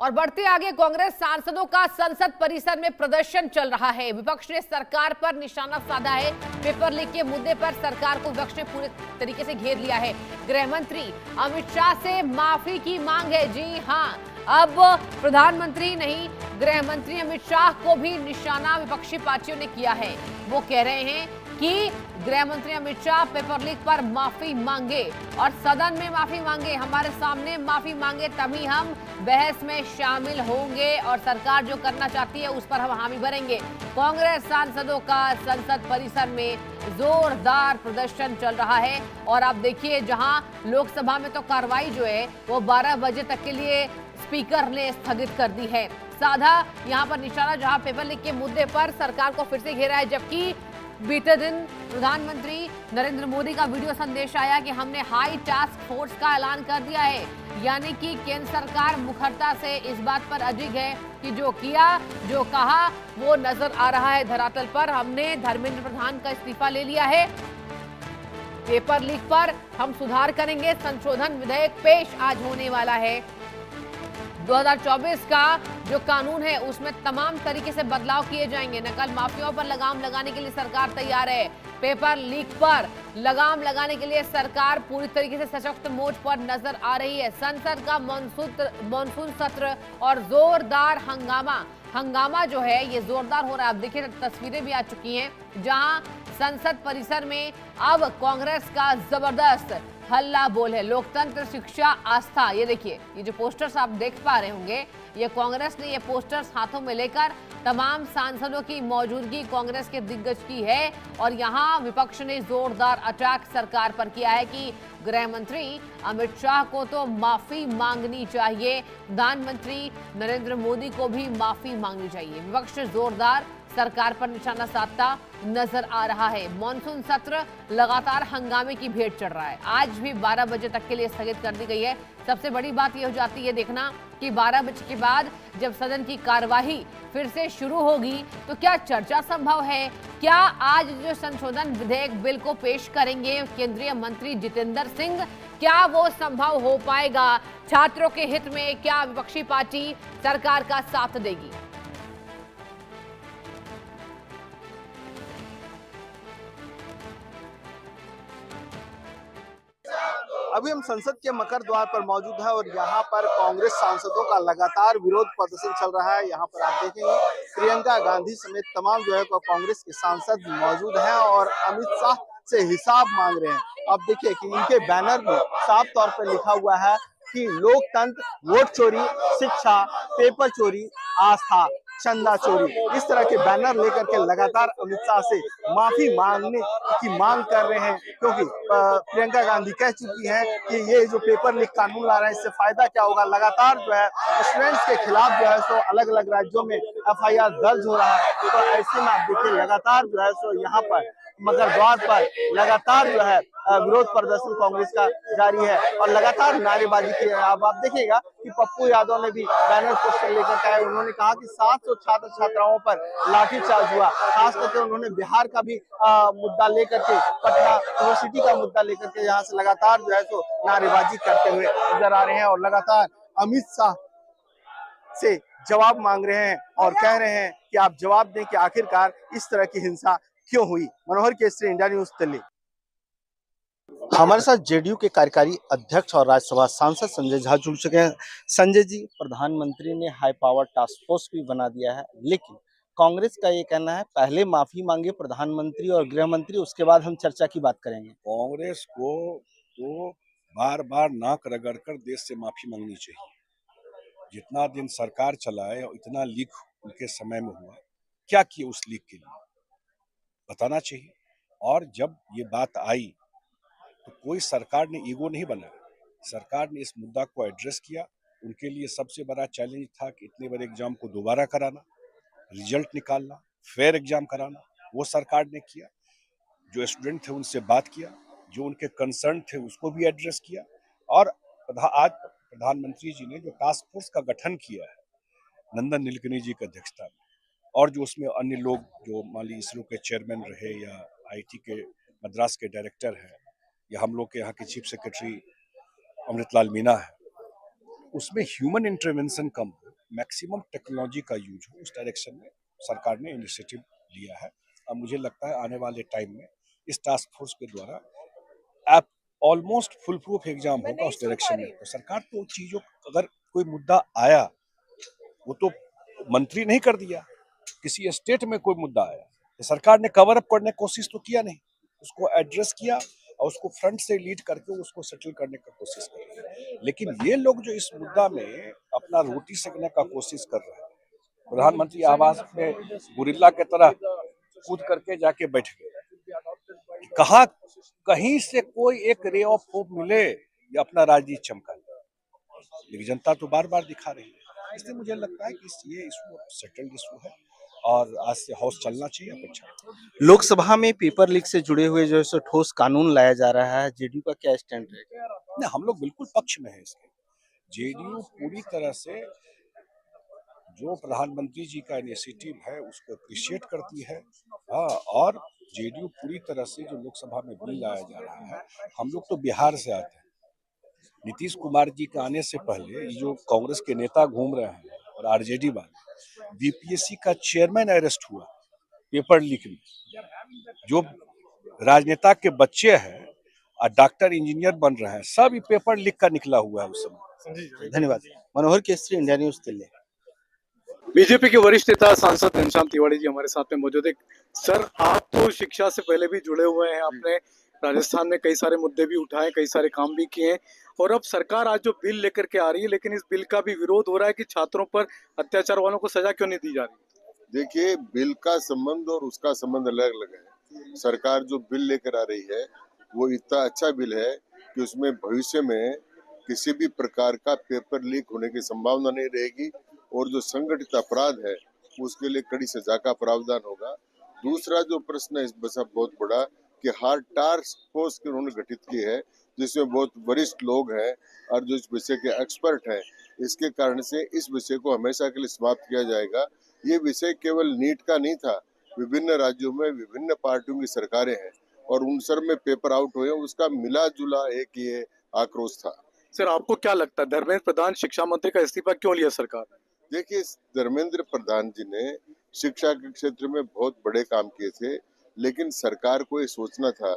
और बढ़ते आगे, कांग्रेस सांसदों का संसद परिसर में प्रदर्शन चल रहा है। विपक्ष ने सरकार पर निशाना साधा है। पेपर लीक के मुद्दे पर सरकार को विपक्ष ने पूरे तरीके से घेर लिया है। गृह मंत्री अमित शाह से माफी की मांग है। जी हां, अब प्रधानमंत्री नहीं, गृह मंत्री अमित शाह को भी निशाना विपक्षी पार्टियों ने किया है। वो कह रहे हैं कि गृह मंत्री अमित शाह पेपर लीक पर माफी मांगे और सदन में माफी मांगे, हमारे सामने माफी मांगे, तभी हम बहस में शामिल होंगे और सरकार जो करना चाहती है उस पर हम हामी भरेंगे। कांग्रेस सांसदों का संसद परिसर में जोरदार प्रदर्शन चल रहा है और आप देखिए, जहां लोकसभा में तो कार्रवाई जो है वो 12 बजे तक के लिए स्पीकर ने स्थगित कर दी है। साधा यहां पर निशाना, जहां पेपर लीक के मुद्दे पर सरकार को फिर से घेरा है, जबकि बीते दिन प्रधानमंत्री नरेंद्र मोदी का वीडियो संदेश आया कि हमने हाई टास्क फोर्स का ऐलान कर दिया है। यानी कि केंद्र सरकार मुखरता से इस बात पर अडिग है कि जो किया, जो कहा, वो नजर आ रहा है धरातल पर। हमने धर्मेंद्र प्रधान का इस्तीफा ले लिया है। पेपर लीक पर हम सुधार करेंगे। संशोधन विधेयक पेश आज होने वाला है। 2024 का जो कानून है उसमें तमाम तरीके से बदलाव किए जाएंगे। नकल माफियाओं पर लगाम लगाने के लिए सरकार तैयार है। पेपर लीक पर लगाम लगाने के लिए सरकार पूरी तरीके से सशक्त मोर्च पर नजर आ रही है। संसद का मॉनसून सत्र और जोरदार हंगामा जो है ये जोरदार हो रहा है। आप देखिए, तस्वीरें भी आ चुकी हैं जहां संसद परिसर में अब कांग्रेस का जबरदस्त हल्ला बोल है। लोकतंत्र, शिक्षा, आस्था, ये देखिए, ये जो पोस्टर्स आप देख पा रहे होंगे, ये कांग्रेस ने ये पोस्टर्स हाथों में लेकर तमाम सांसदों की मौजूदगी कांग्रेस के दिग्गज की है और यहां विपक्ष ने जोरदार अटैक सरकार पर किया है कि गृह मंत्री अमित शाह को तो माफी मांगनी चाहिए, प्रधानमंत्री नरेंद्र मोदी को भी माफी मांगनी चाहिए। विपक्ष जोरदार सरकार पर निशाना साधता नजर आ रहा है। मॉनसून सत्र लगातार हंगामे की भेंट चढ़ रहा है। आज भी 12 बजे तक के लिए स्थगित कर दी गई है। सबसे बड़ी बात यह हो जाती है देखना कि 12 बजे के बाद जब सदन की कार्यवाही फिर से शुरू होगी तो क्या चर्चा संभव है? क्या आज जो संशोधन विधेयक बिल को पेश करेंगे केंद्रीय मंत्री जितेंद्र सिंह, क्या वो संभव हो पाएगा? छात्रों के हित में क्या विपक्षी पार्टी सरकार का साथ देगी? अभी हम संसद के मकर द्वार पर मौजूद है और यहाँ पर कांग्रेस सांसदों का लगातार विरोध प्रदर्शन चल रहा है। यहाँ पर आप देखेंगे प्रियंका गांधी समेत तमाम जो है कांग्रेस के सांसद मौजूद हैं और अमित शाह से हिसाब मांग रहे हैं। आप देखिए कि इनके बैनर में साफ तौर पर लिखा हुआ है कि लोकतंत्र, वोट चोरी, शिक्षा, पेपर चोरी, आस्था, चंदा चोरी, इस तरह के बैनर लेकर के लगातार अमित शाह से माफी मांगने की मांग कर रहे हैं, क्योंकि प्रियंका गांधी कह चुकी हैं कि ये जो पेपर लीक कानून ला रहे हैं इससे फायदा क्या होगा। लगातार जो है स्टूडेंट्स के खिलाफ जो है सो अलग अलग राज्यों में FIR दर्ज हो रहा है। तो ऐसे में आप देखिए लगातार जो है सो यहाँ पर मगर द्वार पर लगातार जो है विरोध प्रदर्शन कांग्रेस का जारी है और लगातार नारेबाजी की है। अब आप देखिएगा कि पप्पू यादव ने भी बैनर पोस्टर लेकर के आए। उन्होंने कहा कि 700 छात्र छात्राओं पर लाठीचार्ज हुआ। खास करके उन्होंने बिहार का भी मुद्दा लेकर के, पटना यूनिवर्सिटी का मुद्दा लेकर के यहाँ से लगातार जो है सो नारेबाजी करते हुए नजर आ रहे हैं और लगातार अमित शाह से जवाब मांग रहे हैं और कह रहे हैं कि आप जवाब दें कि आखिरकार इस तरह की हिंसा क्यों हुई। मनोहर केसरी, इंडिया न्यूज, दिल्ली। हमारे साथ JDU के कार्यकारी अध्यक्ष और राज्यसभा सांसद संजय झा जुड़ चुके हैं। संजय जी, प्रधानमंत्री ने हाई पावर टास्क फोर्स भी बना दिया है, लेकिन कांग्रेस का ये कहना है पहले माफी मांगे प्रधानमंत्री और गृह मंत्री, उसके बाद हम चर्चा की बात करेंगे। कांग्रेस को तो बार बार नाक रगड़ कर देश से माफी मांगनी चाहिए। जितना दिन सरकार चलाए और इतना लीक उनके समय में हुआ, क्या किए उस लीक के लिए बताना चाहिए। और जब ये बात आई तो कोई सरकार ने ईगो नहीं बनाया, सरकार ने इस मुद्दा को एड्रेस किया। उनके लिए सबसे बड़ा चैलेंज था कि इतने बड़े एग्जाम को दोबारा कराना, रिजल्ट निकालना, फेयर एग्जाम कराना, वो सरकार ने किया। जो स्टूडेंट थे उनसे बात किया, जो उनके कंसर्न थे उसको भी एड्रेस किया। और आज प्रधानमंत्री जी ने जो टास्क फोर्स का गठन किया है नंदन नीलेकनी जी की अध्यक्षता में, और जो उसमें अन्य लोग जो मान ली इसरो के चेयरमैन रहे या IT के मद्रास के डायरेक्टर हैं या हम लोग के यहाँ के चीफ सेक्रेटरी अमृतलाल मीना है, उसमें ह्यूमन इंटरवेंशन कम हो मैक्सिमम टेक्नोलॉजी का यूज हो, उस डायरेक्शन में सरकार ने इनिशिएटिव लिया है। अब मुझे लगता है आने वाले टाइम में इस टास्क फोर्स के द्वारा आप ऑलमोस्ट फुल प्रूफ एग्जाम होगा उस डायरेक्शन में। तो सरकार तो चीजों, अगर कोई मुद्दा आया वो तो मंत्री नहीं कर दिया, किसी स्टेट में कोई मुद्दा आया तो सरकार ने कवर अप करने की कोशिश तो किया नहीं, उसको एड्रेस किया और उसको फ्रंट से लीड करके उसको सेटल करने की कोशिश कर। लेकिन ये लोग जो इस मुद्दा में अपना रोटी सेकने का कोशिश कर रहे हैं, प्रधानमंत्री आवास में गुरिल्ला की तरह कूद करके जाके बैठ गए, कहा कहीं से कोई एक रे ऑफ होप मिले या अपना राजनीति चमका, लेकिन जनता तो बार बार दिखा रही है। इसलिए मुझे लगता है कि ये इशू सेटल्ड इशू है और आज से हाउस चलना चाहिए। अपेक्षा लोकसभा में पेपर लीक से जुड़े हुए जो है सो ठोस कानून लाया जा रहा है, जेडीयू का क्या स्टैंड रहेगा? नहीं, हम लोग बिल्कुल पक्ष में है इसके। जेडीयू पूरी तरह से जो प्रधानमंत्री जी का इनिशिएटिव है उसको अप्रिशिएट करती है। हाँ, और जेडीयू पूरी तरह से जो लोकसभा में बिल लाया जा रहा है, हम लोग तो बिहार से आते हैं। नीतीश कुमार जी के आने से पहले ये जो कांग्रेस के नेता घूम रहे हैं और आरजेडी वाले, बीपीएससी का चेयरमैन अरेस्ट हुआ पेपर लीक में। जो राजनेता के बच्चे हैं और डॉक्टर इंजीनियर बन रहे हैं, सब ये पेपर लीक का निकला हुआ है उस समय। धन्यवाद। Manohar Kesari, India News Delhi. BJP के वरिष्ठ नेता सांसद घनश्याम तिवारी जी हमारे साथ में मौजूद है। सर, आप तो शिक्षा से पहले भी जुड़े हुए हैं, आपने राजस्थान में कई सारे मुद्दे भी उठाए, कई सारे काम भी किए हैं, और अब सरकार आज जो बिल लेकर के आ रही है, लेकिन इस बिल का भी विरोध हो रहा है कि छात्रों पर अत्याचार वालों को सजा क्यों नहीं दी जा रही? देखिए, बिल का संबंध और उसका संबंध अलग अलग है। सरकार जो बिल लेकर आ रही है वो इतना अच्छा बिल है कि उसमें भविष्य में किसी भी प्रकार का पेपर लीक होने की संभावना नहीं रहेगी और जो संगठित अपराध है उसके लिए कड़ी सजा का प्रावधान होगा। दूसरा जो प्रश्न है इस बसा बहुत बड़ा कि हर टास्क फोर्स की उन्होंने गठित की है जिसमें बहुत वरिष्ठ लोग हैं और जो इस विषय के एक्सपर्ट हैं। इसके कारण से इस विषय को हमेशा के लिए समाप्त किया जाएगा। ये विषय केवल नीट का नहीं था, विभिन्न राज्यों में विभिन्न पार्टियों की सरकारें हैं और उन सर में पेपर आउट हुए, उसका मिला जुला एक ये आक्रोश था। सर, आपको क्या लगता है धर्मेंद्र प्रधान शिक्षा मंत्री का इस्तीफा क्यों लिया सरकार ने? देखिए, धर्मेंद्र प्रधान जी ने शिक्षा के क्षेत्र में बहुत बड़े काम किए थे, लेकिन सरकार को ये सोचना था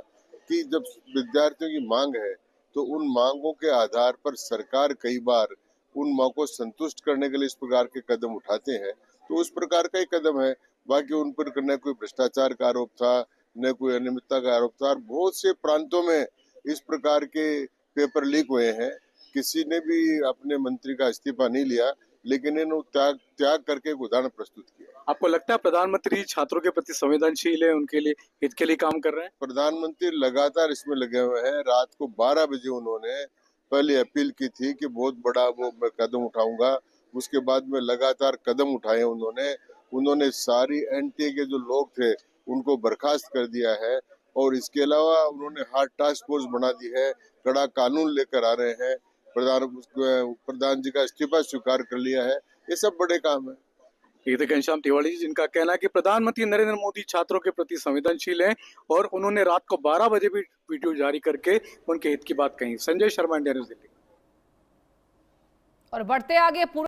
कि जब विद्यार्थियों की मांग है तो उन मांगों के आधार पर सरकार कई बार उन मांगों को संतुष्ट करने के लिए इस प्रकार के कदम उठाते हैं, तो उस प्रकार का ही कदम है। बाकी उन पर न कोई भ्रष्टाचार का आरोप था, न कोई अनियमितता का आरोप था। और बहुत से प्रांतों में इस प्रकार के पेपर लीक हुए हैं, किसी ने भी अपने मंत्री का इस्तीफा नहीं लिया, लेकिन इन्होंने त्याग करके एक उदाहरण प्रस्तुत किया। आपको लगता है प्रधानमंत्री छात्रों के प्रति संवेदनशील है, उनके लिए हित के लिए काम कर रहे हैं? प्रधानमंत्री लगातार इसमें लगे हुए हैं। रात को 12 बजे उन्होंने पहले अपील की थी कि बहुत बड़ा वो मैं कदम उठाऊंगा, उसके बाद में लगातार कदम उठाए उन्होंने सारी एनटीए के जो लोग थे उनको बर्खास्त कर दिया है और इसके अलावा उन्होंने हार्ड टास्क फोर्स बना दी है, कड़ा कानून लेकर आ रहे हैं, प्रधान जी का इस्तीफा स्वीकार कर लिया है। ये सब बड़े काम है। ये थे घनश्याम तिवारी जी, जिनका कहना है कि प्रधानमंत्री नरेंद्र मोदी छात्रों के प्रति संवेदनशील हैं और उन्होंने रात को 12 बजे भी वीडियो जारी करके उनके हित की बात कही। Sanjay Sharma, India News Delhi. और बढ़ते आगे